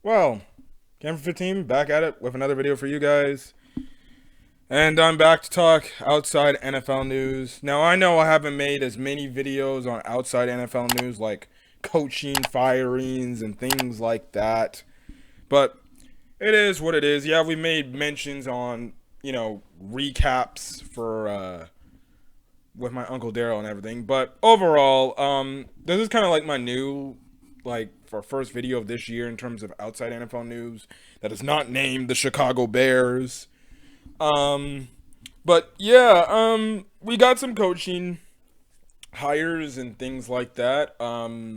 Well, Camera 15 back at it with another video for you guys. And I'm back to talk outside NFL news. Now, I know I haven't made as many videos on outside NFL news like coaching firings and things like that. But it is what it is. Yeah, we made mentions on, recaps for with my Uncle Daryl and everything. But overall, this is kind of like my new, for first video of this year in terms of outside NFL news that is not named the Chicago Bears. Um, but yeah, we got some coaching hires and things like that. Coaching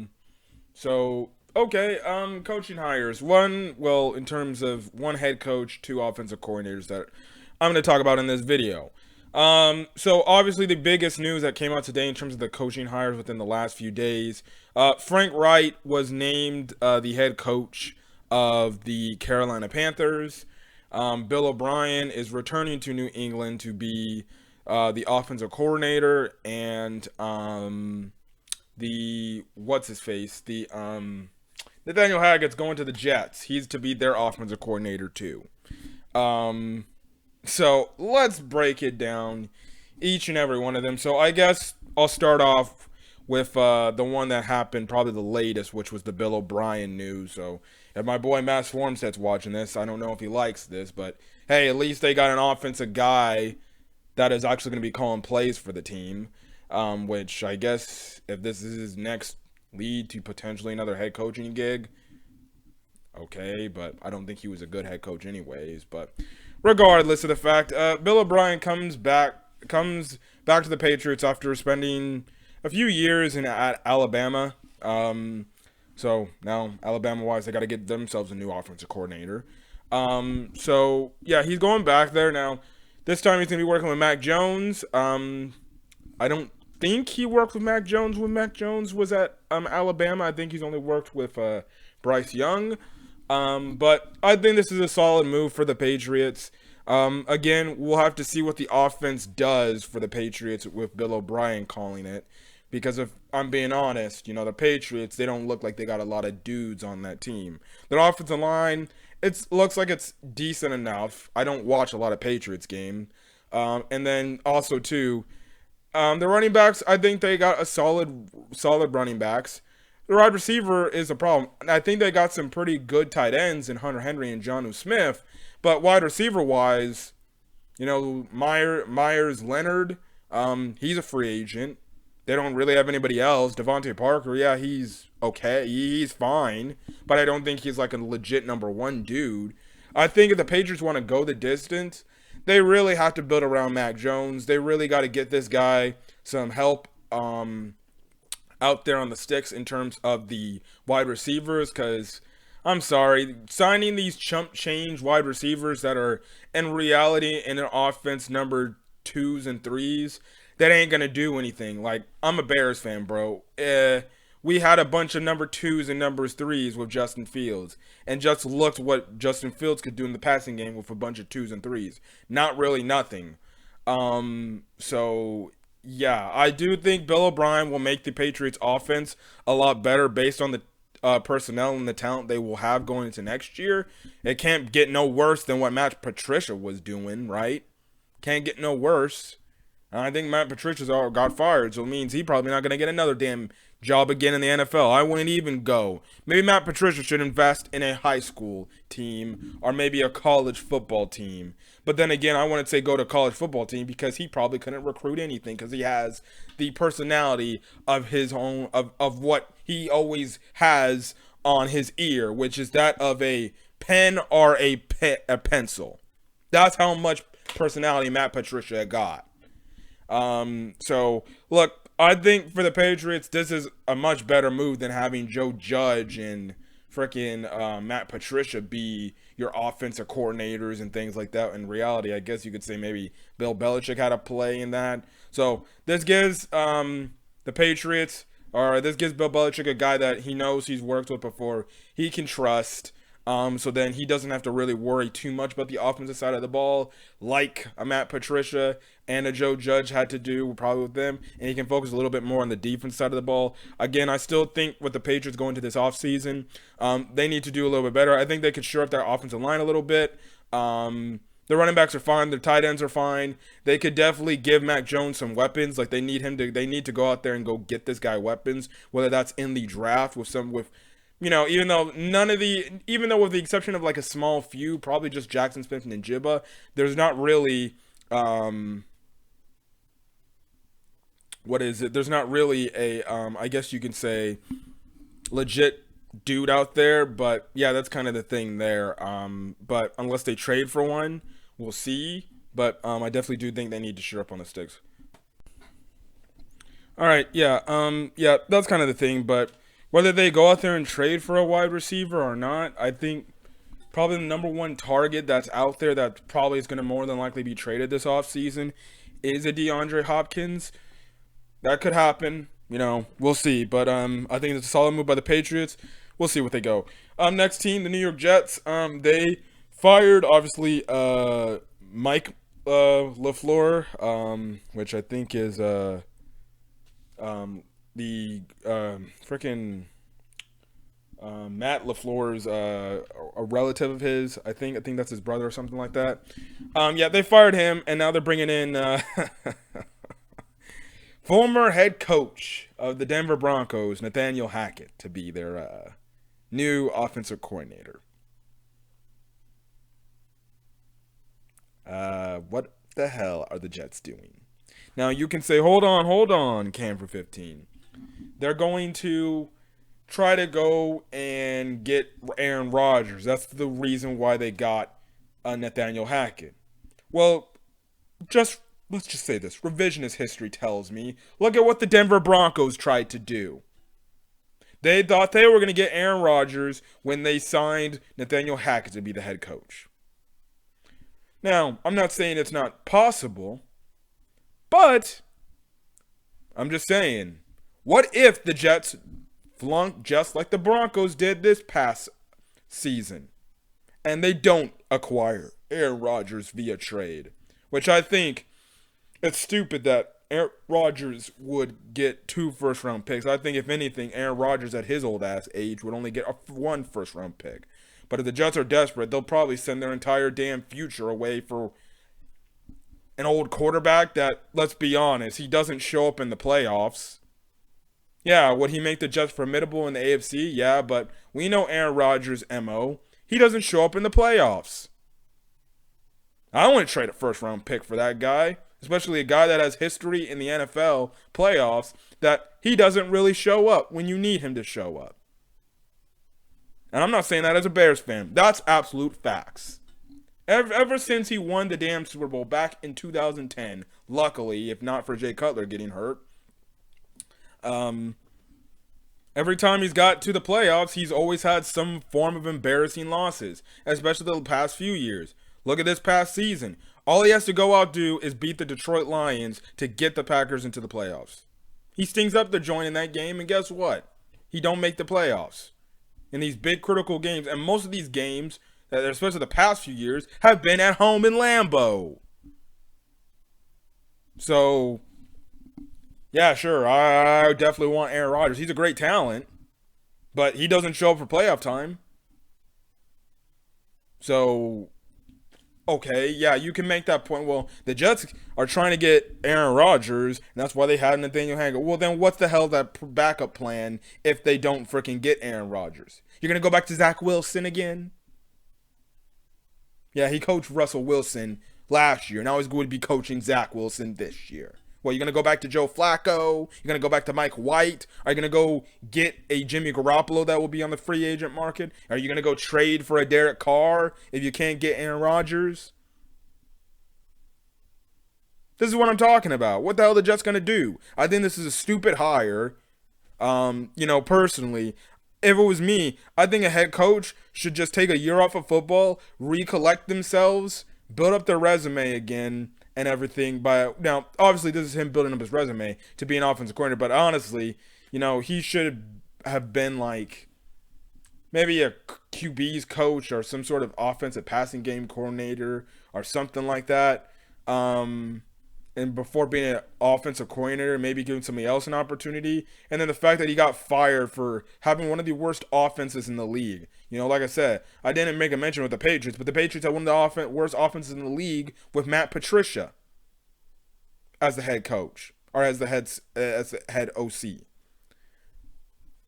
hires. In terms of one head coach, two offensive coordinators that I'm going to talk about in this video. So obviously the biggest news that came out today in terms of the coaching hires within the last few days, Frank Reich was named the head coach of the Carolina Panthers. Bill O'Brien is returning to New England to be the offensive coordinator, and the what's his face the Nathaniel Hackett's going to the Jets. He's to be their offensive coordinator too. Um, so let's break it down, each and every one of them. So I guess I'll start off with the one that happened probably the latest, which was the Bill O'Brien news. So if my boy Matt Swarmstead's watching this, I don't know if he likes this, but hey, at least they got an offensive guy that is actually going to be calling plays for the team. Which I guess if this is his next lead to potentially another head coaching gig, okay, but I don't think he was a good head coach anyways. But regardless of the fact, Bill O'Brien comes back to the Patriots after spending a few years at Alabama. So now Alabama-wise, they got to get themselves a new offensive coordinator. So yeah, he's going back there now. This time he's gonna be working with Mac Jones. I don't think he worked with Mac Jones when Mac Jones was at Alabama. I think he's only worked with Bryce Young. But I think this is a solid move for the Patriots. Again, we'll have to see what the offense does for the Patriots with Bill O'Brien calling it. Because if I'm being honest, the Patriots, they don't look like they got a lot of dudes on that team. Their offensive line, it looks like it's decent enough. I don't watch a lot of Patriots game. And then also, too, the running backs, I think they got a solid running backs. The wide receiver is a problem. I think they got some pretty good tight ends in Hunter Henry and Jonnu Smith. But wide receiver wise, Myers Leonard, he's a free agent. They don't really have anybody else. Devontae Parker, yeah, he's okay. He's fine. But I don't think he's like a legit number one dude. I think if the Patriots want to go the distance, they really have to build around Mac Jones. They really got to get this guy some help out there on the sticks in terms of the wide receivers, because I'm sorry, signing these chump change wide receivers that are in reality in an offense number twos and threes, that ain't gonna do anything. Like, I'm a Bears fan, bro. We had a bunch of number twos and number threes with Justin Fields, and just looked what Justin Fields could do in the passing game with a bunch of twos and threes. Not really nothing. So yeah, I do think Bill O'Brien will make the Patriots offense a lot better based on the personnel and the talent they will have going into next year. It can't get no worse than what Matt Patricia was doing, right? Can't get no worse. And I think Matt Patricia's got fired, so it means he probably not going to get another damn job again in the NFL. I wouldn't even go. Maybe Matt Patricia should invest in a high school team or maybe a college football team. But then again, I wouldn't say go to college football team because he probably couldn't recruit anything because he has the personality of his own, of what he always has on his ear, which is that of a pen or a pencil. That's how much personality Matt Patricia got. So look, I think for the Patriots, this is a much better move than having Joe Judge and freaking Matt Patricia be your offensive coordinators and things like that. In reality, I guess you could say maybe Bill Belichick had a play in that. So this gives the Patriots, or this gives Bill Belichick a guy that he knows he's worked with before, he can trust. So then he doesn't have to really worry too much about the offensive side of the ball, like a Matt Patricia and a Joe Judge had to do probably with them, and he can focus a little bit more on the defense side of the ball. Again, I still think with the Patriots going to this offseason, they need to do a little bit better. I think they could shore up their offensive line a little bit. The running backs are fine. Their tight ends are fine. They could definitely give Mac Jones some weapons. Like they need him to. They need to go out there and go get this guy weapons. Whether that's in the draft with even though with the exception of like a small few, probably just Jackson Smith and Njibba, there's not really what is it? There's not really a I guess you can say legit dude out there, but yeah, that's kind of the thing there. But unless they trade for one, we'll see. But I definitely do think they need to shore up on the sticks. All right, yeah, that's kind of the thing. But whether they go out there and trade for a wide receiver or not, I think probably the number one target that's out there that probably is going to more than likely be traded this offseason is a DeAndre Hopkins. That could happen. We'll see. But I think it's a solid move by the Patriots. We'll see what they go. Next team, the New York Jets. They fired, obviously, Mike LaFleur, which I think is the freaking Matt LaFleur's a relative of his. I think that's his brother or something like that. Yeah, they fired him, and now they're bringing in former head coach of the Denver Broncos, Nathaniel Hackett, to be their new offensive coordinator. What the hell are the Jets doing? Now you can say, hold on, Cam for 15. They're going to try to go and get Aaron Rodgers. That's the reason why they got Nathaniel Hackett. Well, let's just say this. Revisionist history tells me, look at what the Denver Broncos tried to do. They thought they were going to get Aaron Rodgers when they signed Nathaniel Hackett to be the head coach. Now, I'm not saying it's not possible, but I'm just saying, what if the Jets flunk just like the Broncos did this past season, and they don't acquire Aaron Rodgers via trade? Which I think it's stupid that Aaron Rodgers would get 2 first-round picks. I think, if anything, Aaron Rodgers at his old-ass age would only get 1 first-round pick. But if the Jets are desperate, they'll probably send their entire damn future away for an old quarterback that, let's be honest, he doesn't show up in the playoffs. Yeah, would he make the Jets formidable in the AFC? Yeah, but we know Aaron Rodgers' MO. He doesn't show up in the playoffs. I don't want to trade a first-round pick for that guy. Especially a guy that has history in the NFL playoffs, that he doesn't really show up when you need him to show up. And I'm not saying that as a Bears fan. That's absolute facts. Ever since he won the damn Super Bowl back in 2010, luckily, if not for Jay Cutler getting hurt, every time he's got to the playoffs, he's always had some form of embarrassing losses, especially the past few years. Look at this past season. All he has to go out do is beat the Detroit Lions to get the Packers into the playoffs. He stings up the joint in that game, and guess what? He don't make the playoffs in these big critical games. And most of these games, especially the past few years, have been at home in Lambeau. So, yeah, sure, I definitely want Aaron Rodgers. He's a great talent, but he doesn't show up for playoff time. So, okay, yeah, you can make that point. Well, the Jets are trying to get Aaron Rodgers, and that's why they had Nathaniel Hackett. Well, then what's the hell that backup plan if they don't freaking get Aaron Rodgers? You're going to go back to Zach Wilson again? Yeah, he coached Russell Wilson last year. Now he's going to be coaching Zach Wilson this year. Well, you're going to go back to Joe Flacco? You're going to go back to Mike White? Are you going to go get a Jimmy Garoppolo that will be on the free agent market? Are you going to go trade for a Derek Carr if you can't get Aaron Rodgers? This is what I'm talking about. What the hell are the Jets going to do? I think this is a stupid hire. Personally, if it was me, I think a head coach should just take a year off of football, recollect themselves, build up their resume again, and everything. Now, obviously, this is him building up his resume to be an offensive coordinator, but honestly, he should have been like maybe a QB's coach or some sort of offensive passing game coordinator or something like that. Um, and before being an offensive coordinator, maybe giving somebody else an opportunity. And then the fact that he got fired for having one of the worst offenses in the league. You know, like I said, I didn't make a mention with the Patriots, but the Patriots had one of the worst offenses in the league with Matt Patricia as the head coach or as the head OC.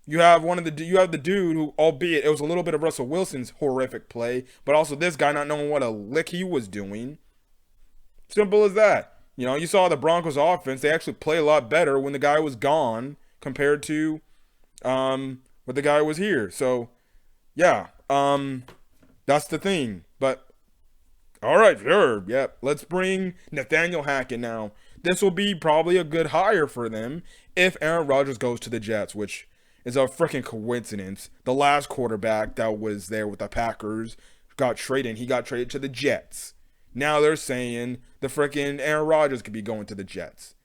You have the dude who, albeit it was a little bit of Russell Wilson's horrific play, but also this guy not knowing what a lick he was doing. Simple as that. You know, you saw the Broncos offense, they actually play a lot better when the guy was gone compared to when the guy was here. So yeah, that's the thing. But all right, sure. Yep. Let's bring Nathaniel Hackett now. This will be probably a good hire for them if Aaron Rodgers goes to the Jets, which is a freaking coincidence. The last quarterback that was there with the Packers got traded. He got traded to the Jets. Now they're saying the freaking Aaron Rodgers could be going to the Jets.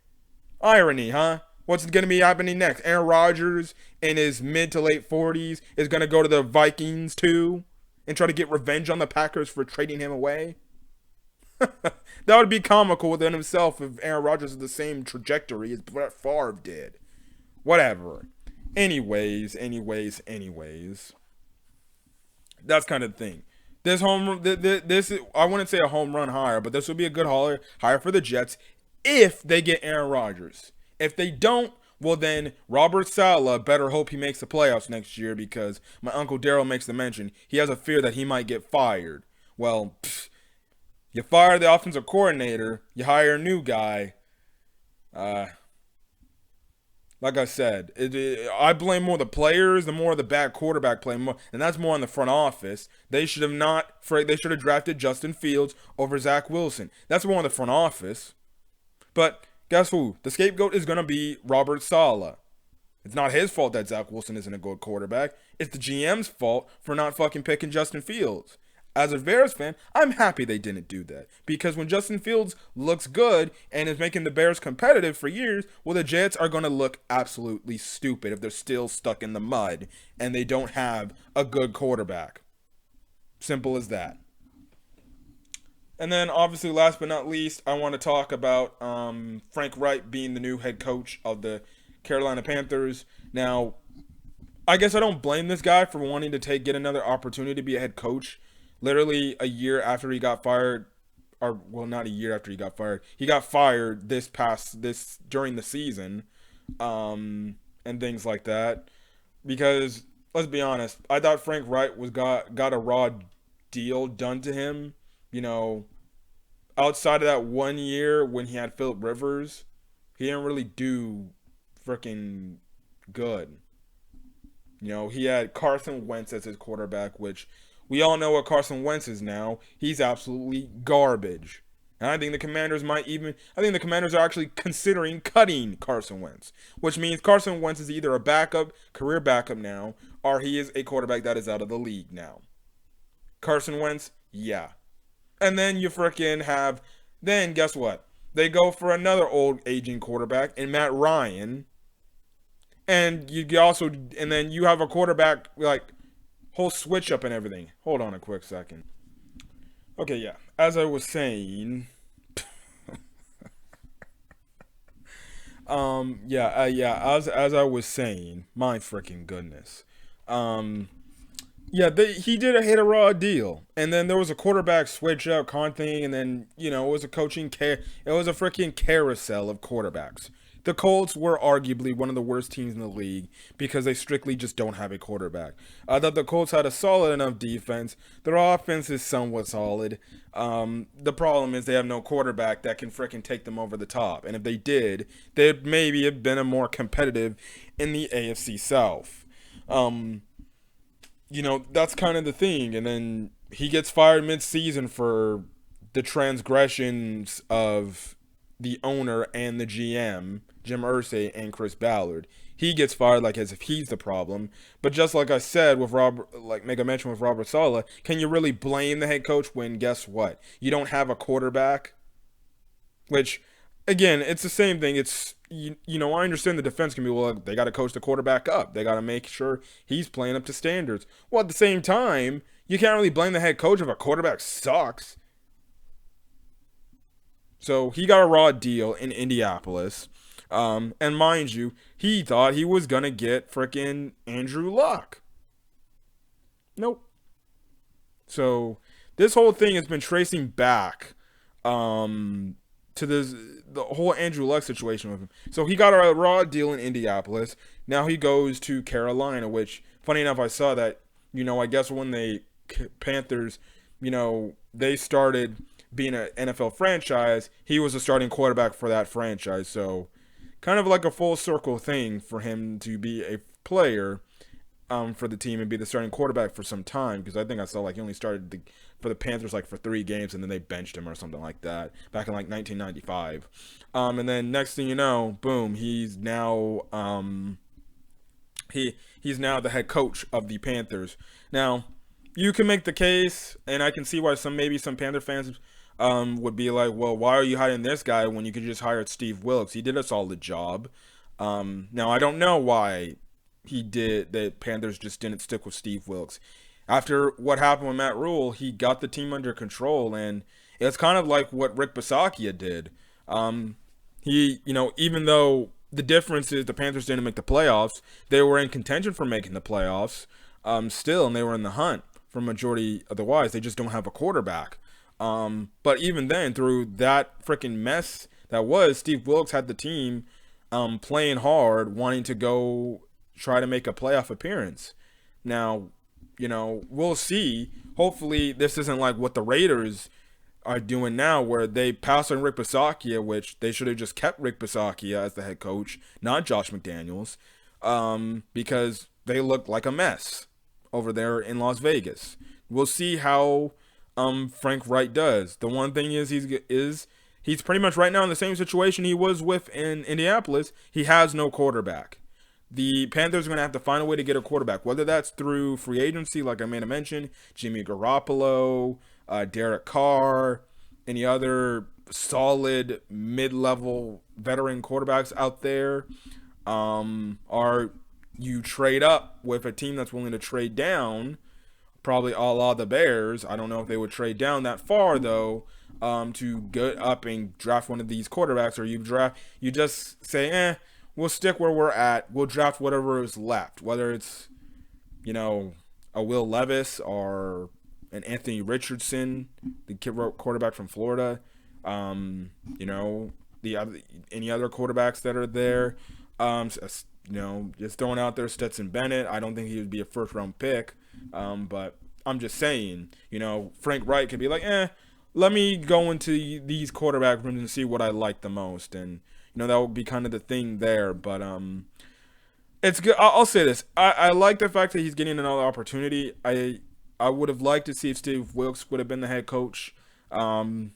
Irony, huh? What's going to be happening next? Aaron Rodgers in his mid to late 40s is going to go to the Vikings too and try to get revenge on the Packers for trading him away? That would be comical within himself if Aaron Rodgers is the same trajectory as Brett Favre did. Whatever. Anyways. That's kind of the thing. This I wouldn't say a home run hire, but this would be a good hire for the Jets if they get Aaron Rodgers. If they don't, well then Robert Saleh better hope he makes the playoffs next year because my Uncle Daryl makes the mention he has a fear that he might get fired. Well, you fire the offensive coordinator, you hire a new guy. Like I said, I blame more the players, the more the bad quarterback play, and that's more on the front office. They should have not. They should have drafted Justin Fields over Zach Wilson. That's more on the front office. But guess who? The scapegoat is gonna be Robert Saleh. It's not his fault that Zach Wilson isn't a good quarterback. It's the GM's fault for not fucking picking Justin Fields. As a Bears fan, I'm happy they didn't do that. Because when Justin Fields looks good and is making the Bears competitive for years, well, the Jets are going to look absolutely stupid if they're still stuck in the mud and they don't have a good quarterback. Simple as that. And then, obviously, last but not least, I want to talk about Frank Reich being the new head coach of the Carolina Panthers. Now, I guess I don't blame this guy for wanting to get another opportunity to be a head coach. Literally a year after he got fired, or well, not a year after he got fired. He got fired this during the season, and things like that. Because let's be honest, I thought Frank Reich got a raw deal done to him. You know, outside of that 1 year when he had Phillip Rivers, he didn't really do freaking good. You know, he had Carson Wentz as his quarterback, which we all know what Carson Wentz is now. He's absolutely garbage. And I think the Commanders are actually considering cutting Carson Wentz, which means Carson Wentz is either a career backup now, or he is a quarterback that is out of the league now. Carson Wentz, yeah. And then you then guess what? They go for another old aging quarterback in Matt Ryan. And then you have a quarterback like whole switch up and everything. Hold on a quick second. Okay, yeah. As I was saying, as I was saying, my freaking goodness. He did hit a raw deal, and then there was a quarterback switch up thing, and then it was a it was a freaking carousel of quarterbacks. The Colts were arguably one of the worst teams in the league because they strictly just don't have a quarterback. I thought the Colts had a solid enough defense. Their offense is somewhat solid. The problem is they have no quarterback that can freaking take them over the top. And if they did, they'd maybe have been a more competitive in the AFC South. That's kind of the thing. And then he gets fired mid-season for the transgressions of the owner and the GM, Jim Irsay and Chris Ballard. He gets fired as if he's the problem. But just like I said with make a mention with Robert Saleh, can you really blame the head coach when guess what? You don't have a quarterback? Which again, it's the same thing. It's I understand the defense can be, well, they got to coach the quarterback up. They got to make sure he's playing up to standards. Well, at the same time, you can't really blame the head coach if a quarterback sucks. So he got a raw deal in Indianapolis. And mind you, he thought he was gonna get frickin' Andrew Luck. Nope. So this whole thing has been tracing back um, to the whole Andrew Luck situation with him. So he got a raw deal in Indianapolis. Now he goes to Carolina, which funny enough, I saw that. I guess when the Panthers, they started being an NFL franchise, he was the starting quarterback for that franchise. So kind of like a full circle thing for him to be a player for the team and be the starting quarterback for some time, because I think I saw like he only started for the Panthers like for 3 games and then they benched him or something like that back in like 1995. And then next thing you know, boom, he's now the head coach of the Panthers. Now, you can make the case, and I can see why maybe some Panther fans would be like, well, why are you hiring this guy when you could just hire Steve Wilkes? He did a solid job. Now, I don't know why the Panthers just didn't stick with Steve Wilkes. After what happened with Matt Rule, he got the team under control, and it's kind of like what Rick Bisaccia did. Even though the difference is the Panthers didn't make the playoffs, they were in contention for making the playoffs still, and they were in the hunt for majority otherwise. They just don't have a quarterback. But even then, through that freaking mess that was, Steve Wilkes had the team playing hard, wanting to go try to make a playoff appearance. Now, we'll see. Hopefully, this isn't like what the Raiders are doing now, where they pass on Rick Bisaccia, which they should have just kept Rick Bisaccia as the head coach, not Josh McDaniels, because they look like a mess over there in Las Vegas. We'll see how Frank Reich does. The one thing is he's pretty much right now in the same situation he was with in Indianapolis. He has no quarterback. The Panthers are going to have to find a way to get a quarterback, whether that's through free agency, like I made a mention, Jimmy Garoppolo, Derek Carr, any other solid mid-level veteran quarterbacks out there, or you trade up with a team that's willing to trade down, probably a la the Bears. I don't know if they would trade down that far, though, to get up and draft one of these quarterbacks, or you just say, we'll stick where we're at. We'll draft whatever is left, whether it's, a Will Levis or an Anthony Richardson, the quarterback from Florida. Any other quarterbacks that are there. Just throwing out there Stetson Bennett. I don't think he would be a first-round pick, but I'm just saying, Frank Reich could be like, let me go into these quarterback rooms and see what I like the most, and that would be kind of the thing there. But it's good. I'll say this: I like the fact that he's getting another opportunity. I would have liked to see if Steve Wilkes would have been the head coach, and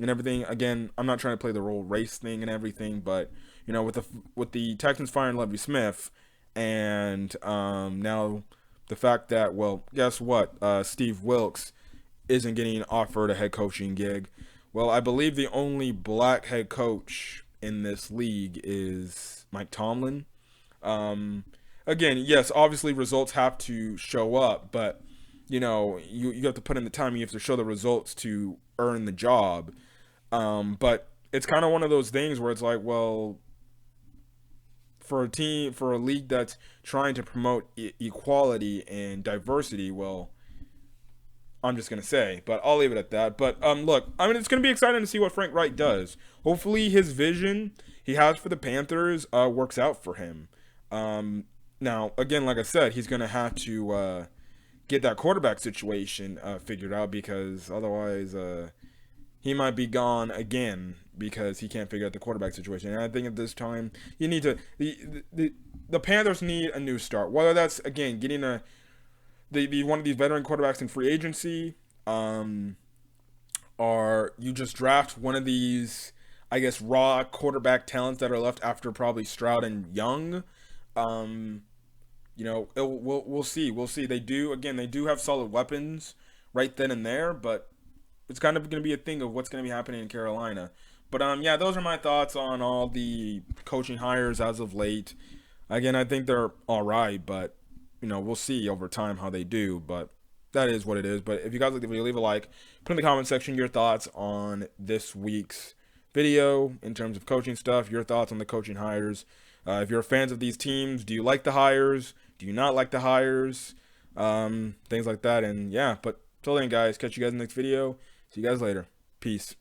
everything. Again, I'm not trying to play the whole race thing and everything, but with the Texans firing Lovie Smith, and now the fact that, well, guess what? Steve Wilkes isn't getting offered a head coaching gig. Well, I believe the only black head coach in this league is Mike Tomlin. Again, yes, obviously results have to show up, but you have to put in the time. You have to show the results to earn the job. But it's kind of one of those things where it's like, well, for a league that's trying to promote equality and diversity, well, I'm just gonna say, but I'll leave it at that. But look, it's gonna be exciting to see what Frank Reich does. Hopefully, his vision he has for the Panthers works out for him. Now, again, like I said, he's gonna have to get that quarterback situation figured out, because otherwise, he might be gone again because he can't figure out the quarterback situation. And I think at this time, you need to the Panthers need a new start. Whether that's, again, getting one of these veteran quarterbacks in free agency, or you just draft one of these, I guess, raw quarterback talents that are left after probably Stroud and Young. We'll see. We'll see. They do have solid weapons right then and there, but it's kind of going to be a thing of what's going to be happening in Carolina. But yeah, those are my thoughts on all the coaching hires as of late. Again, I think they're all right, but we'll see over time how they do. But that is what it is. But if you guys like the video, leave a like. Put in the comment section your thoughts on this week's video in terms of coaching stuff. Your thoughts on the coaching hires. If you're fans of these teams, do you like the hires? Do you not like the hires? Things like that. And yeah, but till then, guys, catch you guys in the next video. See you guys later. Peace.